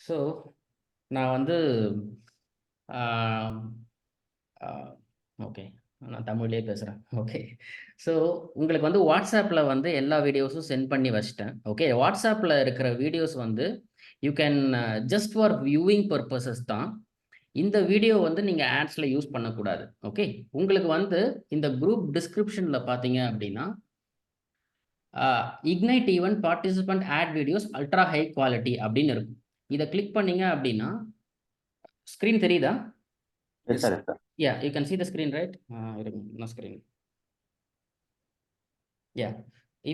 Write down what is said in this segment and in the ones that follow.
So நான் வந்து okay, நான் தமிழ்லேயே பேசுகிறேன். ஓகே, ஸோ உங்களுக்கு வந்து வாட்ஸ்அப்பில் வந்து எல்லா வீடியோஸும் சென்ட் பண்ணி வச்சிட்டேன். ஓகே, வாட்ஸ்அப்பில் இருக்கிற வீடியோஸ் வந்து you can just for viewing purposes தான். இந்த வீடியோ வந்து நீங்கள் ஆட்ஸில் யூஸ் பண்ணக்கூடாது. ஓகே, உங்களுக்கு வந்து இந்த குரூப் டிஸ்கிரிப்ஷனில் பார்த்தீங்க அப்படின்னா ignite event participant ad videos ultra high quality அப்படின்னு இருக்கும். இதை கிளிக் பண்ணீங்க அப்படின்னா ஸ்க்ரீன் தெரியுதா? Yes, sir. Yes, sir. Yeah, you can see the screen, right? No screen. Yeah.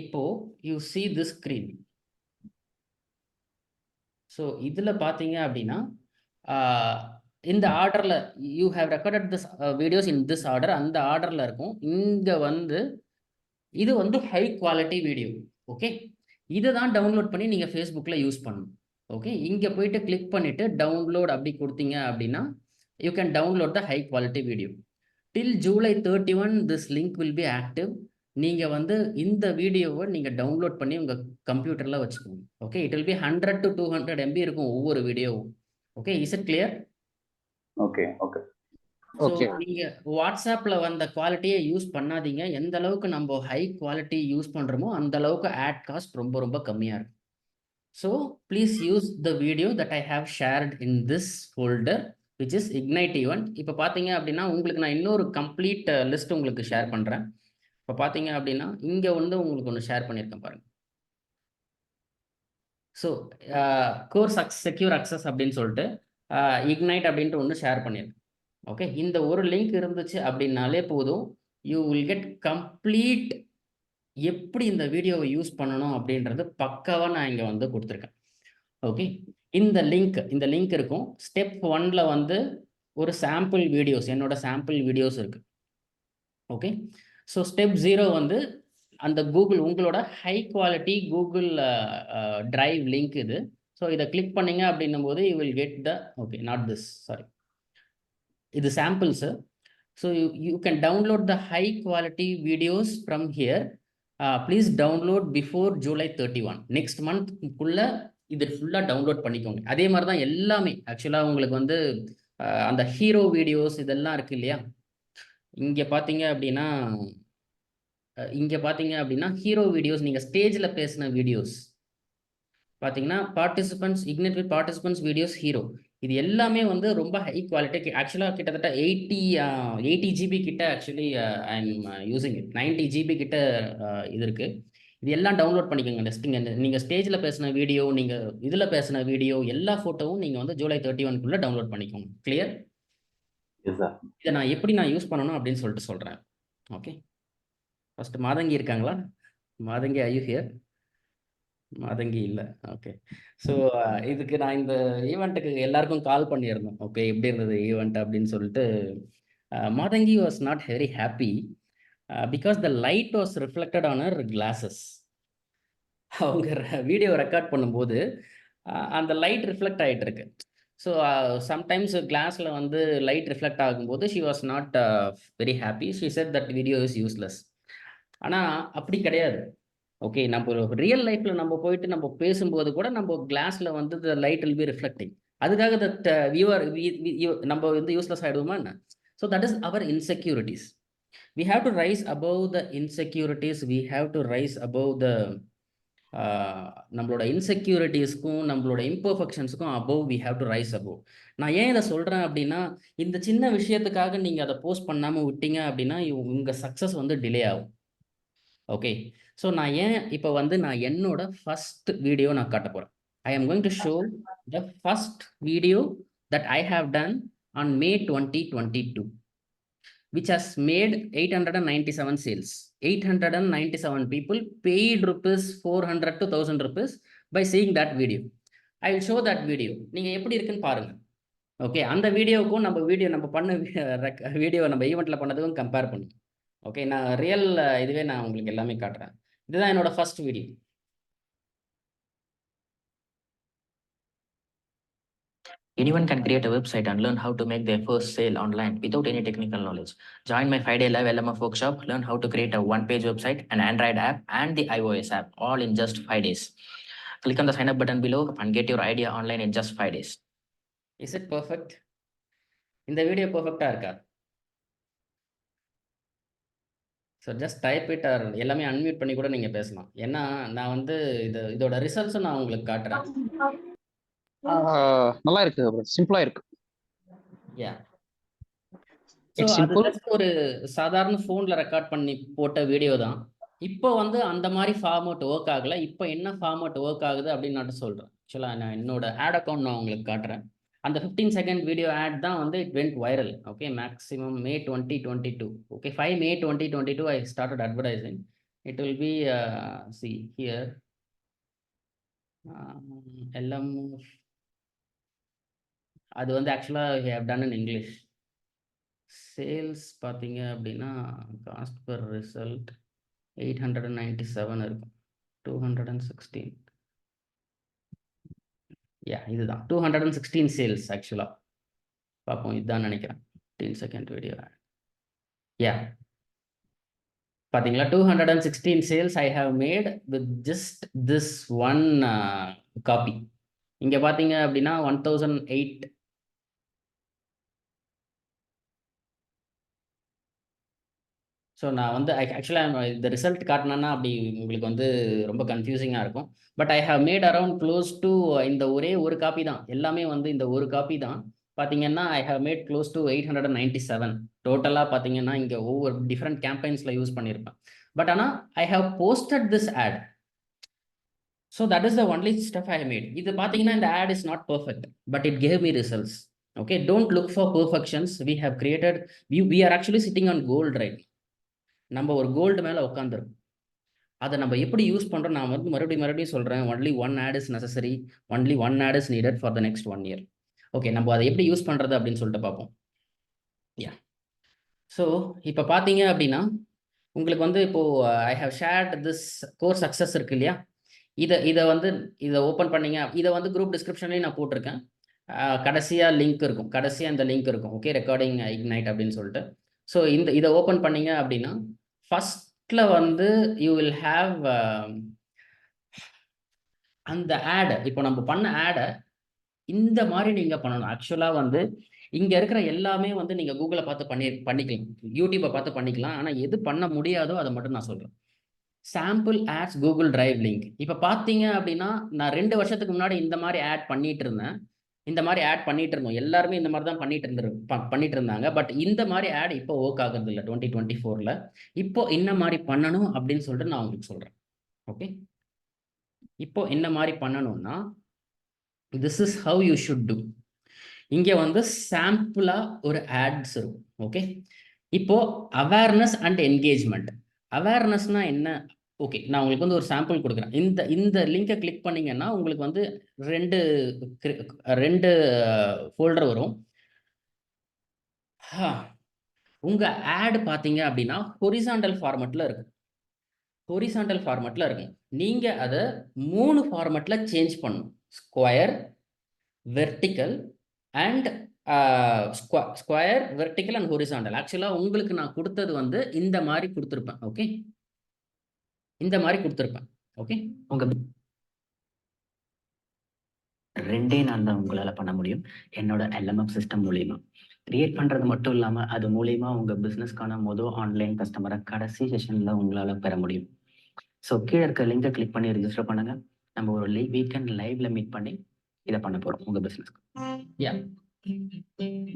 இப்போ you see this screen. So இதுல பார்த்தீங்க அப்படின்னா இந்த ஆர்டர்ல you have recorded this videos in this order. அந்த ஆர்டர்ல இருக்கும். இங்க வந்து இது வந்து ஹை குவாலிட்டி வீடியோ. ஓகே, இதை தான் டவுன்லோட் பண்ணி நீங்கள் ஃபேஸ்புக்கில் யூஸ் பண்ணணும். ஓகே, இங்கே போயிட்டு கிளிக் பண்ணிவிட்டு டவுன்லோட் அப்படி கொடுத்தீங்க அப்படின்னா you can download the high quality video. Till July 31 this link will be active. நீங்கள் வந்து இந்த வீடியோவை நீங்கள் டவுன்லோட் பண்ணி உங்கள் கம்ப்யூட்டரில் வச்சுக்கோங்க. Okay, it will B 100 to 200 MB இருக்கும் ஒவ்வொரு வீடியோவும். Okay, is it clear? Okay, okay. So நீங்கள் வாட்ஸ்அப்பில் வந்த குவாலிட்டியை யூஸ் பண்ணாதீங்க. எந்த அளவுக்கு நம்ம ஹை குவாலிட்டி யூஸ் பண்ணுறோமோ அந்த அளவுக்கு ஆட் காஸ்ட் ரொம்ப ரொம்ப கம்மியாக இருக்கும். So please use the video that I have shared in this folder which is ignite event. இப்போ பார்த்தீங்க அப்படின்னா உங்களுக்கு நான் இன்னொரு கம்ப்ளீட் லிஸ்ட் உங்களுக்கு ஷேர் பண்ணுறேன். இப்போ பார்த்தீங்க அப்படின்னா இங்கே வந்து உங்களுக்கு ஒன்று ஷேர் பண்ணியிருக்கேன் பாருங்கள். ஸோ கோர்ஸ் செக்யூர் அக்சஸ் அப்படின்னு சொல்லிட்டு இக்னைட் அப்படின்ட்டு ஒன்று ஷேர் பண்ணியிருக்கேன். ஓகே, இந்த ஒரு லிங்க் இருந்துச்சு அப்படின்னாலே போதும், யூ வில் கெட் கம்ப்ளீட் எப்படி இந்த வீடியோவை யூஸ் பண்ணணும் அப்படின்றது பக்காவாக நான் இங்கே வந்து கொடுத்துருக்கேன். ஓகே, இந்த லிங்க் இருக்கும். ஸ்டெப் 1ல வந்து ஒரு சாம்பிள் வீடியோஸ், என்னோட சாம்பிள் வீடியோஸ் இருக்கு. ஓகே, ஸோ ஸ்டெப் 0 வந்து அந்த கூகுள் உங்களோட high quality Google drive link இது. ஸோ இதை கிளிக் பண்ணீங்க அப்படின்னும் போது you will get the okay not this sorry இது samples. So you can download the high quality videos from here. Please download before July 31. Next மந்த்க்குள்ளே இது ஃபுல்லாக download பண்ணிக்கோங்க. அதே மாதிரி தான் எல்லாமே ஆக்சுவலாக உங்களுக்கு வந்து அந்த ஹீரோ வீடியோஸ் இதெல்லாம் இருக்குது இல்லையா? இங்கே பார்த்தீங்க அப்படின்னா ஹீரோ வீடியோஸ், நீங்கள் ஸ்டேஜில் பேசின வீடியோஸ் பார்த்தீங்கன்னா participants ignite with participants videos hero, இது எல்லாமே வந்து ரொம்ப ஹை குவாலிட்டி. ஆக்சுவலாக கிட்டத்தட்ட 80 GB கிட்ட actually I am using it. 90 GB கிட்ட இது இருக்குது. இது எல்லாம் டவுன்லோட் பண்ணிக்கோங்க. நீங்கள் ஸ்டேஜில் பேசின வீடியோ, நீங்கள் இதில் பேசின வீடியோ, எல்லா ஃபோட்டோவும் நீங்கள் வந்து July 31 டவுன்லோட் பண்ணிக்கோங்க. கிளியர்? இதை நான் எப்படி யூஸ் பண்ணணும் அப்படின்னு சொல்லிட்டு சொல்கிறேன். ஓகே, ஃபர்ஸ்ட் மாதங்கி இருக்காங்களா? Mathangi I you here? Mathangi இல்லை. ஓகே, ஸோ இதுக்கு நான் இந்த ஈவெண்ட்டுக்கு எல்லாருக்கும் கால் பண்ணியிருந்தோம். ஓகே, எப்படி இருந்தது ஈவெண்ட் அப்படின்னு சொல்லிட்டு. Mathangi was not very happy because the light was reflected on her glasses. அவங்க வீடியோ ரெக்கார்ட் பண்ணும்போது அந்த லைட் ரிஃப்ளெக்ட் ஆகிட்டு இருக்கு. ஸோ சம்டைம்ஸ் கிளாஸில் வந்து லைட் ரிஃப்ளெக்ட் ஆகும்போது she was not very happy. She said that video is useless. ஆனால் அப்படி கிடையாது. ஓகே, நம்ம ரியல் லைஃப்பில் நம்ம போயிட்டு நம்ம பேசும்போது கூட நம்ம கிளாஸில் வந்து the light will be reflecting. அதுக்காக தட் வியூவர் நம்ம வந்து யூஸ்லெஸ் ஆகிடுவோமா என்ன? So that is our insecurities. we have to rise above the insecurities. We have to rise above the நம்மளோட இன்செக்யூரிட்டிஸ்க்கும் நம்மளோட இம்பர்ஃபெக்ஷன்ஸுக்கும் above we have to rise above. நான் ஏன் இதை சொல்கிறேன் அப்படின்னா, இந்த சின்ன விஷயத்துக்காக நீங்கள் அதை போஸ்ட் பண்ணாமல் விட்டீங்க அப்படின்னா உங்கள் சக்ஸஸ் வந்து டிலே ஆகும். ஓகே, ஸோ நான் ஏன் இப்போ வந்து நான் என்னோட ஃபர்ஸ்ட் வீடியோ நான் காட்ட போகிறேன். I am going to show the first video that I have done on May 2022. which has made 897 sales. 897 people paid rupees 400 to 1000 rupees by seeing that video. I will show that video. நீங்கள் எப்படி இருக்குன்னு பாருங்க. Okay, அந்த வீடியோவுக்கும் நம்ம பண்ண video நம்ம ஈவெண்ட்டில் பண்ணதுக்கும் compare பண்ணுங்க. ஓகே, நான் ரியல் இதுவே நான் உங்களுக்கு எல்லாமே காட்டுறேன். இதுதான் என்னோட first video. Anyone can create a website and learn how to make their first sale online without any technical knowledge. Join my 5-day live LMF workshop, learn how to create a one-page website, an Android app, and the iOS app, all in just 5 days. Click on the sign up button below and get your idea online in just 5 days. Is it perfect? இந்த video பெர்ஃபெக்ட்டா இருக்கா? So just type it or எல்லாமே unmute பண்ணி கூட நீங்க பேசலாம். ஏன்னா நான் வந்து இதோட ரிசல்ட்ஸும் நான் உங்களுக்கு காட்டுறேன். நல்லா இருக்கு, சிம்பிளா இருக்கு. யா. ஸோ It's அது simple. ஜஸ்ட் ஒரு சாதாரண ஃபோன்ல ரெக்கார்ட் பண்ணி போட்ட வீடியோ தான். இப்போ வந்து அந்த மாதிரி ஃபார்மேட் ஒர்க் ஆகல. இப்போ என்ன ஃபார்மேட் ஒர்க் ஆகுது அப்படின்னு நான் சொல்றேன். ஆக்சுவலா நான் என்னோட ஆட் அக்கௌண்ட் நான் உங்களுக்கு காட்டுறேன். அந்த 15 செகண்ட் வீடியோ ஆட் தான் வந்து it went viral. Okay, maximum May 2022. Okay, 5 May 2022 I started advertising. It will be see here LM. அது வந்து ஆக்சுவலா we have done in English. Sales பார்த்தீங்க அப்படின்னா காஸ்ட் பெர் ரிசல்ட் 897 இருக்கும். 216. யா, இதுதான் 216 சேல்ஸ். ஆக்சுவலா பார்ப்போம், இதுதான் நினைக்கிறேன். 15 செகண்ட் வீடியோ. யா, பார்த்தீங்களா, 216 sales I have made with just this one copy. இங்கே பார்த்தீங்க அப்படின்னா 1008. ஸோ நான் வந்து ஆக்சுவலாக இந்த ரிசல்ட் காட்டினேன்னா அப்படி உங்களுக்கு வந்து ரொம்ப கன்ஃபியூசிங்காக இருக்கும். But I have made around close to இந்த ஒரே ஒரு காப்பி தான். எல்லாமே வந்து இந்த ஒரு காப்பி தான். பார்த்தீங்கன்னா I have made close to 897. டோட்டலாக பார்த்தீங்கன்னா இங்கே ஒவ்வொரு டிஃப்ரெண்ட் கேம்பெயின்ஸில் யூஸ் பண்ணியிருப்பேன். பட் ஆனால் I have posted this ad. So that is the only stuff I have made. இது பார்த்தீங்கன்னா இந்த ad is not perfect, but it gave me results. Okay, don't look for perfections. We have created, we are actually sitting on gold right. நம்ம ஒரு gold மேலே உட்காந்துரும். அதை நம்ம எப்படி use பண்ணுறோம், நான் வந்து மறுபடியும் சொல்கிறேன். Only one ad is necessary, only one ad is needed for the next 1 year. Okay, நம்ம அதை எப்படி யூஸ் பண்ணுறது அப்படின்னு சொல்லிட்டு பார்ப்போம். யா, ஸோ இப்போ பார்த்தீங்க அப்படின்னா உங்களுக்கு வந்து இப்போது I have shared this course success இருக்கு இல்லையா, இதை ஓப்பன் பண்ணீங்க. இதை வந்து குரூப் டிஸ்கிரிப்ஷன்லேயும் நான் போட்டிருக்கேன். கடைசியாக லிங்க் இருக்கும், கடைசியாக இந்த லிங்க் இருக்கும். ஓகே, ரெக்கார்டிங் இக்னைட் அப்படின்னு சொல்லிட்டு. ஸோ இதை ஓப்பன் பண்ணீங்க அப்படின்னா ஃபர்ஸ்ட்ல வந்து யூ வில் ஹாவ் அந்த ஆட். இப்போ நம்ம பண்ண ஆடை இந்த மாதிரி நீங்கள் பண்ணணும். ஆக்சுவலாக வந்து இங்கே இருக்கிற எல்லாமே வந்து நீங்கள் கூகுளை பார்த்து பண்ணிக்கலாம், யூடியூப்பை பார்த்து பண்ணிக்கலாம். ஆனால் எது பண்ண முடியாதோ அதை மட்டும் நான் சொல்கிறேன். Sample ads Google drive link. இப்போ பார்த்தீங்க அப்படின்னா நான் 2 வருஷத்துக்கு முன்னாடி இந்த மாதிரி ஆட் பண்ணிட்டு இருந்தேன். எல்லாருமே இந்த மாதிரி தான் பண்ணிட்டு இருந்தாங்க. பட் இந்த மாதிரி ஆட் இப்போ ஒர்க் ஆகுறது இல்லை 2024ல. இப்போ என்ன மாதிரி பண்ணணும் அப்படின்னு சொல்லிட்டு நான் உங்களுக்கு சொல்கிறேன். ஓகே, இப்போ என்ன மாதிரி பண்ணணும்னா this is how you should do. இங்கே வந்து சாம்பிளாக ஒரு ஆட்ஸ் இருக்கும். ஓகே, இப்போ அவேர்னஸ் அண்ட் என்கேஜ்மெண்ட். அவேர்னஸ்னா என்ன? ஓகே, நான் உங்களுக்கு வந்து ஒரு சாம்பிள் கொடுக்குறேன். இந்த லிங்கை கிளிக் பண்ணீங்கன்னா உங்களுக்கு வந்து ரெண்டு ஃபோல்டர் வரும். உங்கள் ஆட் பார்த்தீங்க அப்படின்னா ஹொரிசாண்டல் ஃபார்மேட்டில் இருக்கும். நீங்கள் அதை 3 ஃபார்மேட்டில் சேஞ்ச் பண்ணணும். Square, vertical and horizontal. ஆக்சுவலாக உங்களுக்கு நான் கொடுத்தது வந்து இந்த மாதிரி கொடுத்துருப்பேன். ஓகே, இந்த மாதிரி கொடுத்துருப்பேன். ஓகே, உங்க 2 நாள் தான் உங்களால பண்ண முடியும். என்னோட LMF சிஸ்டம் மூலியமா கிரியேட் பண்றது மட்டும் இல்லாம அது மூலியமா உங்க பிசினஸ்க்கான ஆன்லைன் கஸ்டமரை கடைசி செஷன்ல உங்களால பெற முடியும். ஸோ கீழே இருக்க லிங்கை கிளிக் பண்ணி ரெஜிஸ்டர் பண்ணுங்க. நம்ம ஒரு வீக்கெண்ட் லைவ்ல மீட் பண்ணி இதை பண்ண போறோம் உங்க பிசினஸ்க்கு. யா,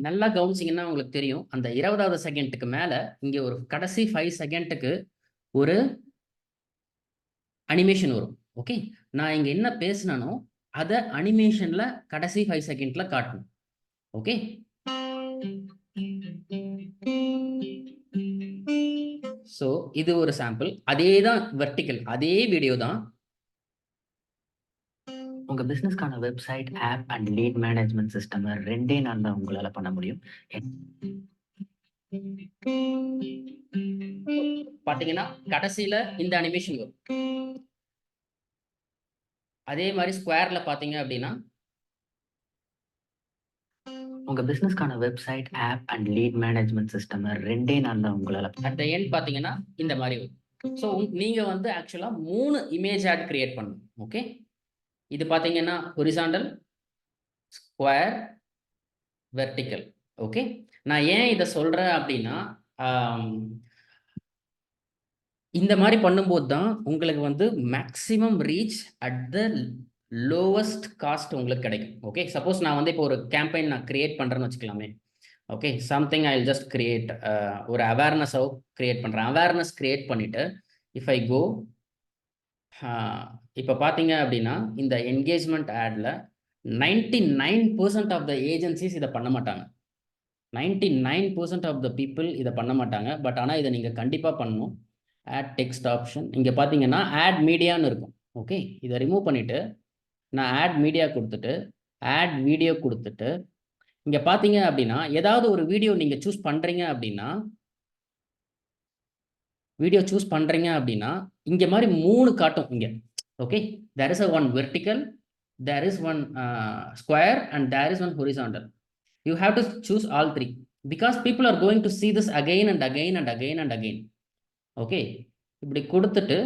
நல்லா கவனிச்சிங்கன்னா உங்களுக்கு தெரியும். அந்த 20வது செகண்டுக்கு மேல இங்க ஒரு கடைசி 5 செகண்டுக்கு ஒரு அனிமேஷன் வரும். ஓகே, நான் இங்க என்ன பேசினோ அதை அனிமேஷன்ல கடைசி 5 செகண்ட்ல காட்டணும். ஓகே, ஸோ இது ஒரு சாம்பிள். அதே தான் வெர்டிக்கல், அதே வீடியோ தான். உங்க பிசினஸ்க்கான website, app and lead management system 2 நாள் தான் உங்களால பண்ண முடியும். பாத்தீங்கன்னா கடைசியில இந்த அனிமேஷன் வரும். அதே மாதிரி ஸ்கொயர்ல பாத்தீங்க அப்படின்னா உங்க பிசினஸ்க்கான website, app and lead management system 2 நாள் தான் உங்களால அட் த எண்ட் பாத்தீங்கன்னா இந்த மாதிரி வரும். ஸோ நீங்க வந்து ஆக்சுவலா 3 இமேஜ் ஆட் கிரியேட் பண்ணணும். ஓகே, இது பார்த்தீங்கன்னா ஹொரிசாண்டல், ஸ்கொயர், வெர்டிக்கல். ஓகே, நான் ஏன் இதை சொல்கிறேன் அப்படின்னா இந்த மாதிரி பண்ணும்போது தான் உங்களுக்கு வந்து maximum reach at the lowest cost உங்களுக்கு கிடைக்கும். ஓகே, சப்போஸ் நான் வந்து இப்போ ஒரு கேம்பெயின் நான் கிரியேட் பண்ணுறேன்னு வச்சுக்கலாமே. Okay, something I will just create ஒரு அவேர்னஸோ கிரியேட் பண்ணுறேன். அவேர்னஸ் கிரியேட் பண்ணிவிட்டு இஃப் ஐ கோ இப்போ பார்த்தீங்க அப்படின்னா இந்த என்கேஜ்மெண்ட் ஆடில் 99% ஆஃப் த ஏஜென்சிஸ் இதை பண்ண மாட்டாங்க. 99% ஆஃப் த பீப்புள் இதை பண்ண மாட்டாங்க. பட் ஆனால் இதை நீங்கள் கண்டிப்பாக பண்ணணும். ஆட் டெக்ஸ்ட் ஆப்ஷன் இங்கே பார்த்தீங்கன்னா ஆட் மீடியான்னு இருக்கும். ஓகே, இதை ரிமூவ் பண்ணிவிட்டு நான் ஆட் மீடியா கொடுத்துட்டு ஆட் வீடியோ கொடுத்துட்டு இங்கே பார்த்தீங்க அப்படின்னா ஏதாவது ஒரு வீடியோ நீங்கள் சூஸ் பண்ணுறீங்க அப்படின்னா இங்கே மாதிரி 3 காட்டும் இங்கே. Okay, there is a one vertical, there is one square and there is one horizontal. You have to choose all 3 because people are going to see this again and again and again and again. Okay, இப்படி கொடுத்துட்டு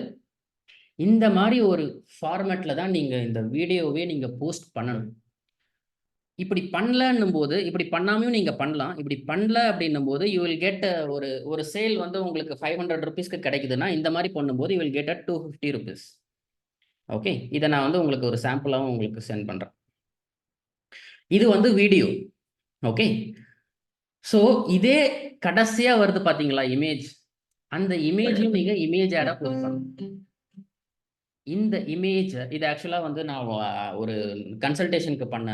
இந்த மாதிரி ஒரு ஃபார்மேட்டில் தான் நீங்கள் இந்த வீடியோவே நீங்கள் போஸ்ட் பண்ணணும். இப்படி பண்ணலன்னும் போது இப்படி பண்ணாமையும் நீங்கள் பண்ணலாம். இப்படி பண்ணல அப்படின்னும் போது யூ வில் கெட் ஒரு சேல் வந்து உங்களுக்கு 500 rupeesக்கு கிடைக்குதுன்னா இந்த மாதிரி பண்ணும்போது you will get 250 rupees. Okay, இதை நான் வந்து உங்களுக்கு ஒரு சாம்பிளாகவும் உங்களுக்கு சென்ட் பண்ணுறேன். இது வந்து வீடியோ. ஓகே, ஸோ இதே கடைசியாக வருது பார்த்தீங்களா இமேஜ், அந்த இமேஜையும் நீங்கள் இமேஜ் ஆடாக போஸ்ட் பண்ணணும். இந்த இமேஜ் இது ஆக்சுவலாக வந்து நான் ஒரு கன்சல்டேஷனுக்கு பண்ண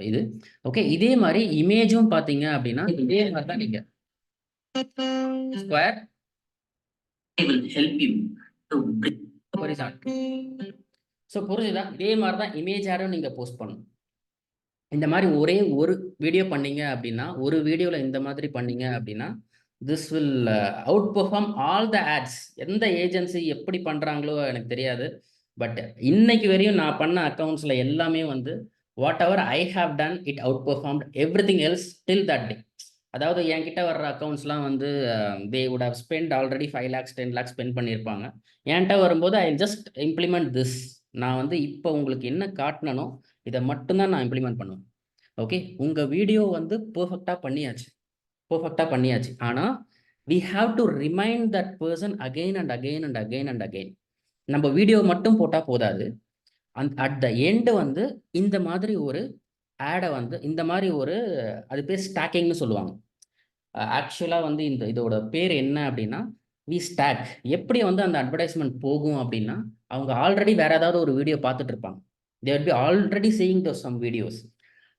இது. ஓகே, இதே மாதிரி இமேஜும் பார்த்தீங்க அப்படின்னா இதே மாதிரி தான் நீங்கள் square help you to so புரிஞ்சுதா? இதே மாதிரி தான் இமேஜ் ஆடும் நீங்கள் போஸ்ட் பண்ணணும். இந்த மாதிரி ஒரே ஒரு வீடியோ பண்ணீங்க அப்படின்னா ஒரு வீடியோவில் இந்த மாதிரி பண்ணீங்க அப்படின்னா this will outperform all the ads. எந்த ஏஜென்சி எப்படி பண்ணுறாங்களோ எனக்கு தெரியாது. பட் இன்னைக்கு வரையும் நான் பண்ண அக்கௌண்ட்ஸில் எல்லாமே வந்து whatever I have done it outperformed everything else till that day. அதாவது என்கிட்ட வர்ற அக்கௌண்ட்ஸ்லாம் வந்து they would have spend already 5 lakhs 10 lakhs spend பண்ணியிருப்பாங்க. என்கிட்ட வரும்போது ஐ ஜஸ்ட் இம்ப்ளிமெண்ட் திஸ். நான் வந்து இப்போ உங்களுக்கு என்ன காட்டினனோ இதை மட்டும்தான் நான் இம்ப்ளிமெண்ட் பண்ணுவேன். ஓகே, உங்கள் வீடியோ வந்து பர்ஃபெக்டாக பண்ணியாச்சு. ஆனால் we have to remind that person again and again and again and again. நம்ம வீடியோ மட்டும் போட்டால் போதாது. அட் த எண்டு வந்து இந்த மாதிரி ஒரு ஆடை வந்து இந்த மாதிரி ஒரு அது பேர் ஸ்டாக்கிங்னு சொல்லுவாங்க. ஆக்சுவலாக வந்து இதோட பேர் என்ன அப்படின்னா வி ஸ்டாக். எப்படி வந்து அந்த அட்வர்டைஸ்மெண்ட் போகும் அப்படின்னா அவங்க ஆல்ரெடி வேற ஏதாவது ஒரு வீடியோ பார்த்துட்டு இருப்பாங்க. They will be already seeing those some videos.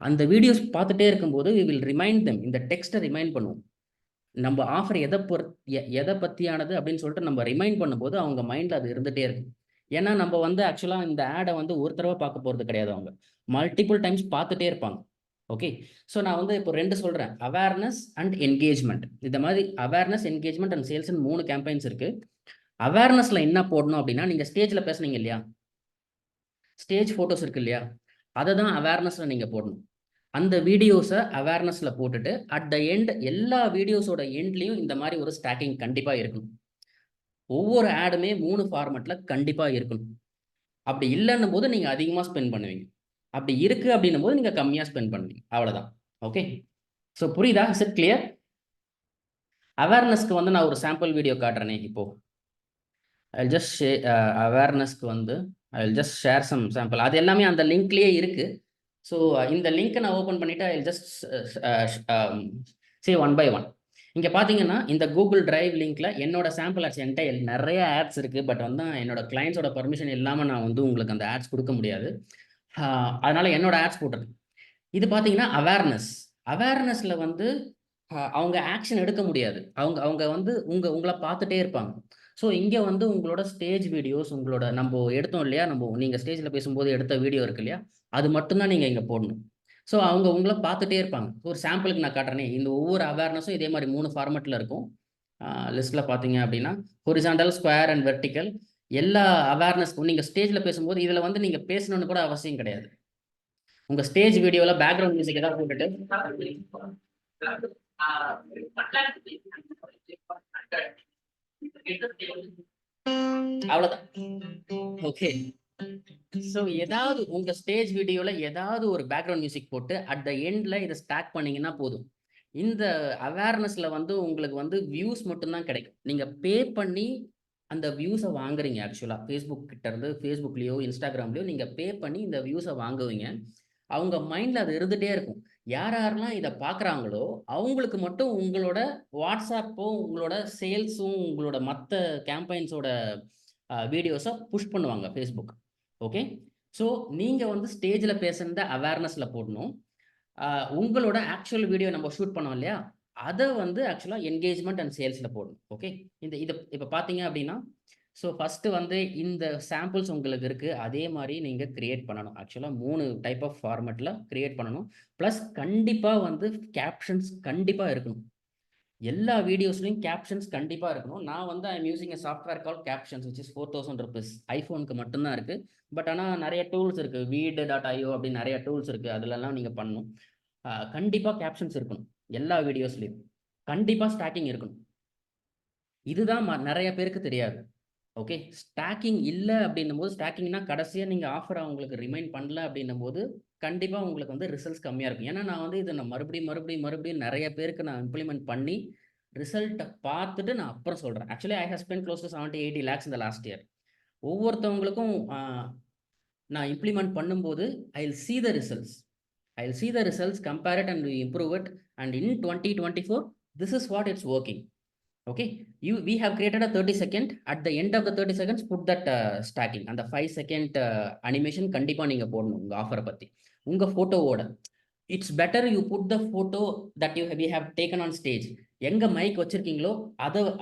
அந்த வீடியோஸ் பார்த்துட்டே இருக்கும்போது வி வில் ரிமைண்ட் தெம். இந்த டெக்ஸ்ட்டை ரிமைண்ட் பண்ணுவோம். நம்ம ஆஃபர் எதை பற்றியானது அப்படின்னு சொல்லிட்டு நம்ம ரிமைண்ட் பண்ணும்போது அவங்க மைண்டில் அது இருந்துகிட்டே இருக்கும். ஏன்னா நம்ம வந்து ஆக்சுவலாக இந்த ஆடை வந்து ஒரு தடவை பார்க்க போகிறது கிடையாது. அவங்க மல்டிபிள் டைம்ஸ் பார்த்துட்டே இருப்பாங்க. ஓகே, ஸோ நான் வந்து இப்போ 2 சொல்கிறேன், அவேர்னஸ் அண்ட் என்கேஜ்மெண்ட். இந்த மாதிரி அவேர்னஸ், என்கேஜ்மெண்ட் அண்ட் சேல்ஸ்ன்னு 3 கேம்பெயின்ஸ் இருக்குது. அவேர்னஸில் என்ன போடணும் அப்படின்னா நீங்கள் ஸ்டேஜில் பேசுனீங்க இல்லையா, ஸ்டேஜ் ஃபோட்டோஸ் இருக்கு இல்லையா, அதை தான் அவேர்னஸில் நீங்கள் போடணும். அந்த வீடியோஸை அவேர்னஸில் போட்டுட்டு அட் த எண்ட் எல்லா வீடியோஸோட எண்ட்லேயும் இந்த மாதிரி ஒரு ஸ்டாக்கிங் கண்டிப்பாக இருக்கணும். ஒவ்வொரு ஆடுமே 3 ஃபார்மேட்டில் கண்டிப்பாக இருக்கணும். அப்படி இல்லைன்னும் போது நீங்கள் அதிகமாக ஸ்பெண்ட் பண்ணுவீங்க. அப்படி இருக்குது அப்படின்னும் போது நீங்கள் கம்மியாக ஸ்பெண்ட் பண்ணுவீங்க. அவ்வளோதான். ஓகே, ஸோ புரியுதா? Is it clear? அவேர்னஸ்க்கு வந்து நான் ஒரு சாம்பிள் வீடியோ காட்டுறேனே இப்போது. ஐ ஜஸ்ட் அவேர்னஸ்க்கு வந்து I will just share some sample. அது எல்லாமே அந்த லிங்க்லேயே இருக்குது. ஸோ இந்த லிங்க்கை நான் ஓப்பன் பண்ணிவிட்டு ஐ ஜஸ்ட் சே 1 by 1. இங்கே பார்த்தீங்கன்னா இந்த கூகுள் டிரைவ் லிங்க்கில் என்னோட சாம்பிள் ஆட்ஸ் என்கிட்ட நிறைய ஆட்ஸ் இருக்குது. பட் வந்து என்னோட கிளைண்ட்ஸோட பர்மிஷன் இல்லாமல் நான் வந்து உங்களுக்கு அந்த ஆட்ஸ் கொடுக்க முடியாது. அதனால் என்னோட ஆட்ஸ் போட்டிருக்கு. இது பார்த்தீங்கன்னா அவேர்னஸில் வந்து அவங்க ஆக்ஷன் எடுக்க முடியாது. அவங்க வந்து உங்களை பார்த்துட்டே இருப்பாங்க. ஸோ இங்கே வந்து உங்களோட ஸ்டேஜ் வீடியோஸ், உங்களோட நம்ம எடுத்தோம் இல்லையா, நீங்கள் ஸ்டேஜில் பேசும்போது எடுத்த வீடியோ இருக்கு இல்லையா, அது மட்டும்தான் நீங்கள் இங்கே போடணும். ஸோ அவங்க உங்களை பார்த்துட்டே இருப்பாங்க. ஒரு சாம்பிளுக்கு நான் காட்டுறேனே, இந்த ஒவ்வொரு அவேர்னஸும் இதே மாதிரி 3 ஃபார்மேட்டில் இருக்கும். லிஸ்ட்டில் பார்த்தீங்க அப்படின்னா ஹொரிசாண்டல், ஸ்கொயர் அண்ட் வெர்டிக்கல். எல்லா அவேர்னஸ்க்கும் நீங்கள் ஸ்டேஜில் பேசும்போது இதில் வந்து நீங்கள் பேசணுன்னு கூட அவசியம் கிடையாது. உங்கள் ஸ்டேஜ் வீடியோவில் பேக்ரவுண்ட் மியூசிக் ஏதாவது போட்டுட்டு அவ்வளோதான். ஓகே, ஸோ ஏதாவது உங்க ஸ்டேஜ் வீடியோல ஏதாவது ஒரு பேக்ரவுண்ட் மியூசிக் போட்டு அட் த எண்ட்ல இதை ஸ்டாக் பண்ணீங்கன்னா போதும். இந்த அவேர்னஸ்ல வந்து உங்களுக்கு வந்து வியூஸ் மட்டும்தான் கிடைக்கும். நீங்க பே பண்ணி அந்த வியூஸை வாங்குறீங்க. ஆக்சுவலா ஃபேஸ்புக் கிட்ட இருந்து ஃபேஸ்புக்லயோ இன்ஸ்டாகிராம்லயோ நீங்க பே பண்ணி இந்த வியூஸை வாங்குவீங்க. அவங்க மைண்ட்ல அது இருந்துட்டே இருக்கும். யார் யாரெல்லாம் இதை பார்க்குறாங்களோ அவங்களுக்கு மட்டும் உங்களோட வாட்ஸ்அப்போ உங்களோட சேல்ஸும் உங்களோட மற்ற கேம்பெயின்ஸோட வீடியோஸை புஷ் பண்ணுவாங்க ஃபேஸ்புக். ஓகே. ஸோ நீங்கள் வந்து ஸ்டேஜில் பேசுகிறத அவேர்னஸில் போடணும். உங்களோட ஆக்சுவல் வீடியோ நம்ம ஷூட் பண்ணோம் இல்லையா, அதை வந்து ஆக்சுவலாக என்கேஜ்மெண்ட் அண்ட் சேல்ஸில் போடணும். ஓகே. இதை இப்போ பார்த்தீங்க அப்படின்னா, ஸோ ஃபஸ்ட்டு வந்து இந்த சாம்பிள்ஸ் உங்களுக்கு இருக்குது. அதே மாதிரி நீங்கள் க்ரியேட் பண்ணணும். ஆக்சுவலாக 3 டைப் ஆஃப் ஃபார்மேட்டில் க்ரியேட் பண்ணணும். ப்ளஸ் கண்டிப்பாக வந்து கேப்ஷன்ஸ் கண்டிப்பாக இருக்கணும். எல்லா வீடியோஸ்லையும் கேப்ஷன்ஸ் கண்டிப்பாக இருக்கணும். நான் வந்து I M using a software call captions which is 4000 rupees. ஐஃபோனுக்கு மட்டும்தான் இருக்குது. பட் ஆனால் நிறைய டூல்ஸ் இருக்குது. Veed.io அப்படின்னு நிறைய டூல்ஸ் இருக்குது. அதுலலாம் நீங்கள் பண்ணணும். கண்டிப்பாக கேப்ஷன்ஸ் இருக்கணும் எல்லா வீடியோஸ்லையும். கண்டிப்பாக ஸ்டாக்கிங் இருக்கணும். இதுதான் நிறைய பேருக்கு தெரியாது. ஓகே. ஸ்டாக்கிங் இல்லை அப்படின்னும் போது, ஸ்டாக்கிங்னா கடைசியாக நீங்கள் ஆஃபர் அவங்களுக்கு ரிமைண்ட் பண்ணல அப்படின்னும் போது கண்டிப்பாக உங்களுக்கு வந்து ரிசல்ட்ஸ் கம்மியாக இருக்கும். ஏன்னா நான் வந்து இதை நான் மறுபடியும் நிறைய பேருக்கு நான் இம்ப்ளிமெண்ட் பண்ணி ரிசல்ட்டை பார்த்துட்டு நான் அப்புறம் சொல்கிறேன். Actually I have spend close to 70-80 lakhs இந்த லாஸ்ட் இயர். ஒவ்வொருத்தவங்களுக்கும் நான் இம்ப்ளிமெண்ட் பண்ணும்போது I will see the results, compare it and improve it, and in 2024 this is what it's working. Okay, we have created a 30 second. At the end of the 30 seconds put that stacking and the 5 second animation கண்டிப்பா நீங்க போடணும். உங்க ஆஃபரை பத்தி உங்க போட்டோவோட it's better you put the photo that we have taken on stage. எங்க mic வச்சிருக்கீங்களோ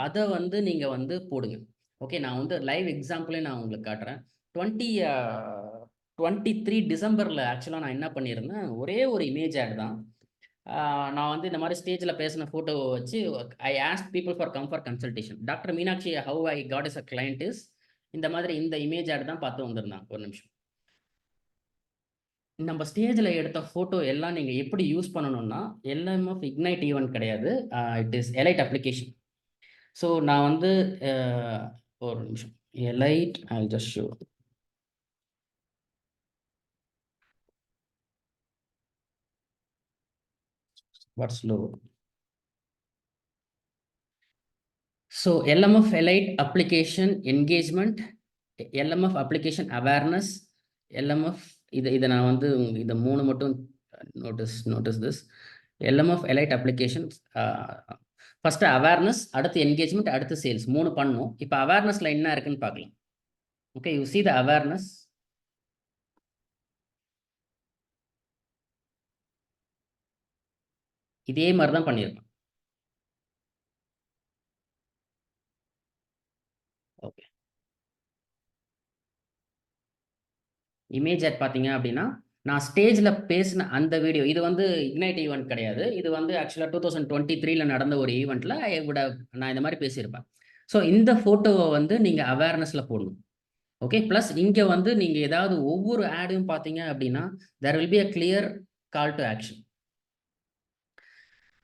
அதை வந்து நீங்க வந்து போடுங்க. ஓகே. நான் வந்து லைவ் எக்ஸாம்பிளே நான் உங்களுக்கு காட்டுறேன். 2023 டிசம்பரில் ஆக்சுவலாக நான் என்ன பண்ணியிருந்தேன், ஒரே ஒரு இமேஜ் ஆட் தான். நான் வந்து இந்த மாதிரி ஸ்டேஜில் பேசின ஃபோட்டோவை வச்சு I ask people for come for consultation. Doctor Meenakshi how I got is a client is இந்த மாதிரி இந்த இமேஜ் ஆட் தான் பார்த்து வந்திருந்தாங்க. ஒரு நிமிஷம். நம்ம ஸ்டேஜில் எடுத்த ஃபோட்டோ எல்லாம் நீங்கள் எப்படி யூஸ் பண்ணணும்னா, LMF இக்னைட் ஈவெண்ட் கிடையாது, it is elite application. So நான் வந்து ஒரு நிமிஷம், எலைட் ஐ just show. What's low? So LMF Elite application engagement, LMF application awareness, LMF இதை நான் வந்து இதை 3 மட்டும் notice this. LMF Elite applications, first awareness, அடுத்து என்கேஜ்மெண்ட், அடுத்து சேல்ஸ், 3 பண்ணணும். இப்போ அவேர்னஸ்ல என்ன இருக்குன்னு பார்க்கலாம். Okay, you see the awareness. இதே மாதிரி தான் பண்ணியிருக்கோம். ஓகே. இமேஜ் ஆட் பார்த்தீங்க அப்படின்னா, நான் ஸ்டேஜில் பேசின அந்த வீடியோ, இது வந்து இக்னைட் ஈவெண்ட் கிடையாது. இது வந்து ஆக்சுவலாக 2023 நடந்த ஒரு ஈவெண்ட்டில் நான் இந்த மாதிரி பேசியிருப்பேன். ஸோ இந்த ஃபோட்டோவை வந்து நீங்கள் அவேர்னஸில் போடணும். ஓகே. ப்ளஸ் இங்கே வந்து நீங்கள் ஏதாவது ஒவ்வொரு ஆடையும் பார்த்தீங்க அப்படின்னா there will be a clear call to action.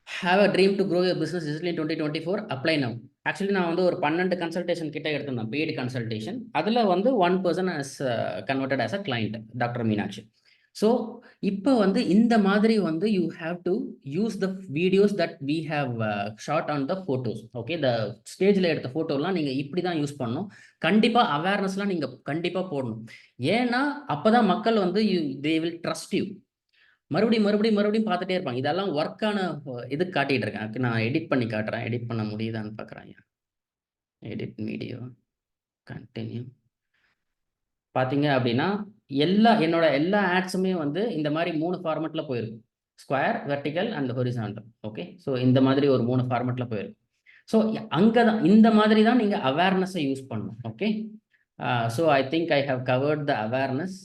Have a dream to grow your business digitally in 2024, apply now. Actually நான் வந்து ஒரு 12 கன்சல்டேஷன் கிட்ட எடுத்திருந்தேன், பெய்டு கன்சல்டேஷன். அதில் வந்து 1 person has converted as a client, doctor Meenakshi. So இப்போ வந்து இந்த மாதிரி வந்து you have to use the videos that we have shot on the photos. Okay. The ஸ்டேஜில் எடுத்த ஃபோட்டோலாம் நீங்கள் இப்படி தான் யூஸ் பண்ணணும். கண்டிப்பாக அவேர்னஸ்லாம் நீங்கள் கண்டிப்பாக போடணும். ஏன்னா அப்போ தான் மக்கள் வந்து தே வில் ட்ரஸ்ட் யூ. மறுபடியும் பார்த்துட்டே இருப்பாங்க. இதெல்லாம் ஒர்க்கான இது காட்டிகிட்டு இருக்கேன். நான் எடிட் பண்ணி காட்டுறேன். எடிட் பண்ண முடியுதான்னு பார்க்குறேன். Edit video continue. பார்த்தீங்க அப்படின்னா என்னோட எல்லா ஆட்ஸுமே வந்து இந்த மாதிரி 3 ஃபார்மெட்டில் போயிருக்கு. Square, vertical and horizontal. Okay. So இந்த மாதிரி ஒரு 3 ஃபார்மெட்டில் போயிருக்கு. ஸோ அங்கே தான் இந்த மாதிரி தான் நீங்கள் அவேர்னஸை யூஸ் பண்ணணும். Okay. So I think I have covered the awareness.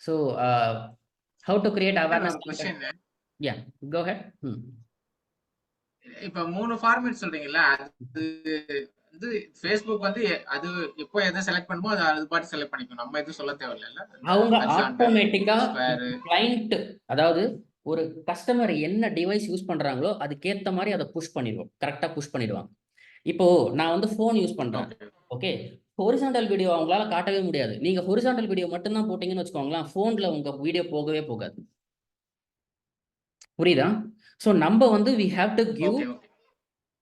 So how to create awareness. Yeah, go ahead. இப்ப 3 ஃபார்மேட் சொல்றீங்கல்ல, அது வந்து Facebook வந்து அது எப்போ எதை செலக்ட் பண்ணுமோ அது பாட்டு செலக்ட் பண்ணிக்கும். நம்ம எதுவும் சொல்ல தேவையில்ல. அவங்க ஆட்டோமேட்டிக்கா கிளையண்ட், அதாவது ஒரு கஸ்டமர் என்ன டிவைஸ் யூஸ் பண்றாங்களோ அதுக்கேற்ற மாதிரி அதை புஷ் பண்ணிடுவோம். கரெக்டா புஷ் பண்ணிடுவாங்க. இப்போ நான் வந்து ஃபோன் யூஸ் பண்றேன். ஓகே. ஹொரிசாண்டல் வீடியோ அவங்களால காட்டவே முடியாது. நீங்க ஹொரிசாண்டல் வீடியோ மட்டும்தான் போட்டீங்கன்னு வச்சுக்கோங்களேன், ஃபோன்ல உங்க வீடியோ போகவே போகாது. புரியுதா? ஸோ நம்ம வந்து we have to give okay okay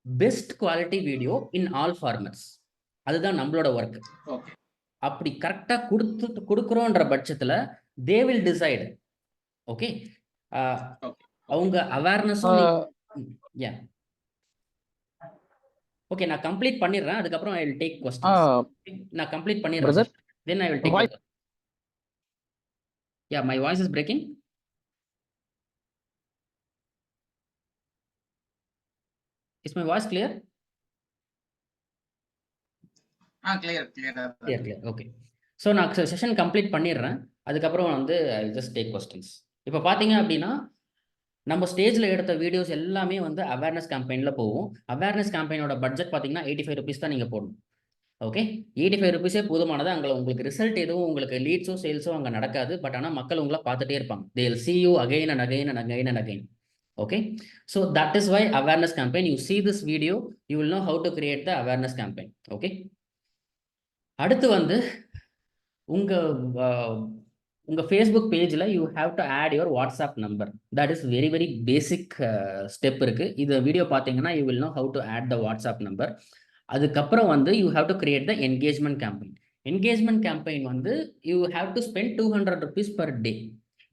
best quality video in all formats. அதுதான் நம்மளோட ஒர்க். ஓகே அப்படி கரெக்டா கொடுக்குறோன்ற பட்சத்துல they will decide. Okay, okay அவங்க அவேர்னஸும் யா ஓகே. நான் கம்ப்ளீட் பண்ணிடுறேன், அதுக்கப்புறம் ஐ வில் டேக் கொஸ்டின்ஸ். நான் கம்ப்ளீட் பண்ணிடுறேன் brother, then I will take voice- yeah my voice is braking. Is my voice clear? Clear கிளியரா கிளியர். ஓகே. ஸோ நான் session complete பண்ணிடுறேன், அதுக்கப்புறம் வந்து ஐ ஜஸ்ட் டேக் கொஸ்டின்ஸ். இப்போ பார்த்தீங்க அப்படின்னா நம்ம ஸ்டேஜில் எடுத்த வீடியோஸ் எல்லாமே வந்து அவேர்னஸ் கேம்பெயினில் போகும். அவேர்னஸ் கேம்பெயினோட பட்ஜெட் பார்த்தீங்கன்னா 85 rupees தான் நீங்கள் போடணும். ஓகே, 85 rupees போதுமானது. அங்கே உங்களுக்கு ரிசல்ட் எதுவும் உங்களுக்கு லீட்ஸோ சேல்ஸோ அங்கே நடக்காது. பட் ஆனால் மக்கள் உங்களை பார்த்துட்டே இருப்பாங்க. they will see you again and again and again and again. Okay, so that is why awareness campaign, you see this video, you will know how to create the awareness campaign. Okay, அடுத்து வந்து உங்க Facebook பேஜில் you have to add your WhatsApp number. That is very very basic step இருக்கு. இந்த video பார்த்தீங்கன்னா you will know how to add the WhatsApp number. அதுக்கப்புறம் வந்து you have to create the engagement campaign. Engagement campaign வந்து you have to spend 200 rupees per day.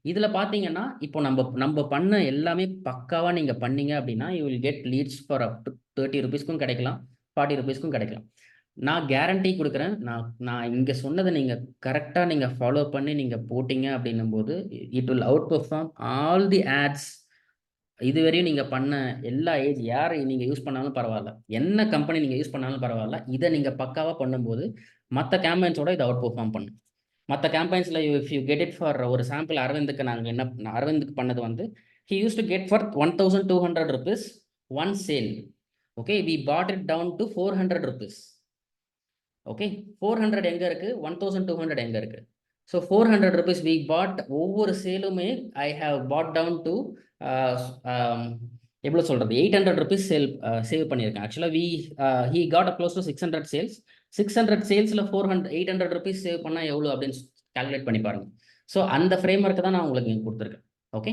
இதில் பார்த்தீங்கன்னா இப்போ நம்ம பண்ண எல்லாமே பக்காவாக நீங்கள் பண்ணீங்க அப்படின்னா you will get leads for up to 30 rupeesக்கும் கிடைக்கலாம், 40 rupeesக்கும் கிடைக்கலாம். நான் கேரண்டி கொடுக்குறேன். நான் இங்கே சொன்னதை நீங்கள் கரெக்டாக நீங்கள் ஃபாலோ பண்ணி நீங்கள் போட்டிங்க அப்படின்னும் போது it will outperform all the ads. இதுவரையும் நீங்கள் பண்ண எல்லா ஏஜ் யார் நீங்கள் யூஸ் பண்ணாலும் பரவாயில்ல, என்ன கம்பெனி நீங்கள் யூஸ் பண்ணாலும் பரவாயில்ல, இதை நீங்கள் பக்காவாக பண்ணும்போது மற்ற கேம்பெயின்ஸோட இதை அவுட் பெர்ஃபார்ம் பண்ணும். மற்ற கேம்பெயின்ஸில் if you get it for ஒரு சாம்பிள் அரவிந்துக்கு நாங்கள் அரவிந்துக்கு பண்ணது வந்து he used to get for 1200 rupees one sale. Okay, we bought it down to 400 rupees. ஓகே, 400 எங்கே இருக்குது, 1200 எங்கே இருக்குது. So 400 rupees we bought. ஒவ்வொரு சேலுமே I have bought down to எவ்வளோ சொல்கிறது 800 rupees சேவ் பண்ணியிருக்கேன். ஆக்சுவலாக he got close to 600 sales. 600 சேல்ஸில் 800 rupees save பண்ணால் எவ்வளோ அப்படின்னு கால்குலேட் பண்ணி பாருங்க. ஸோ அந்த ஃப்ரேம் ஒர்க்கு தான் நான் உங்களுக்கு இங்கே கொடுத்துருக்கேன். ஓகே,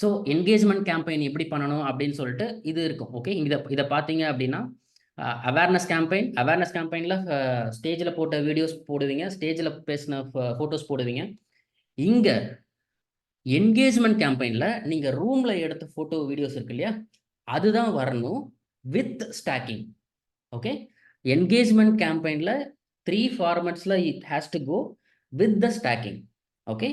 ஸோ என்கேஜ்மெண்ட் கேம்பெயின் எப்படி பண்ணணும் அப்படின்னு சொல்லிட்டு இது இருக்கும். ஓகே, இதை பார்த்தீங்க அப்படின்னா அவேர்னஸ் கேம்பெயினில் ஸ்டேஜில் போட்ட வீடியோஸ் போடுவீங்க, ஸ்டேஜில் பேசின ஃபோட்டோஸ் போடுவீங்க. இங்கே என்கேஜ்மெண்ட் கேம்பெயினில் நீங்கள் ரூமில் எடுத்த ஃபோட்டோ வீடியோஸ் இருக்கு இல்லையா, அதுதான் வரணும் வித் ஸ்டாக்கிங். ஓகே, என்கேஜ்மெண்ட் கேம்பெயினில் 3 formats it has to go with the stacking. Okay,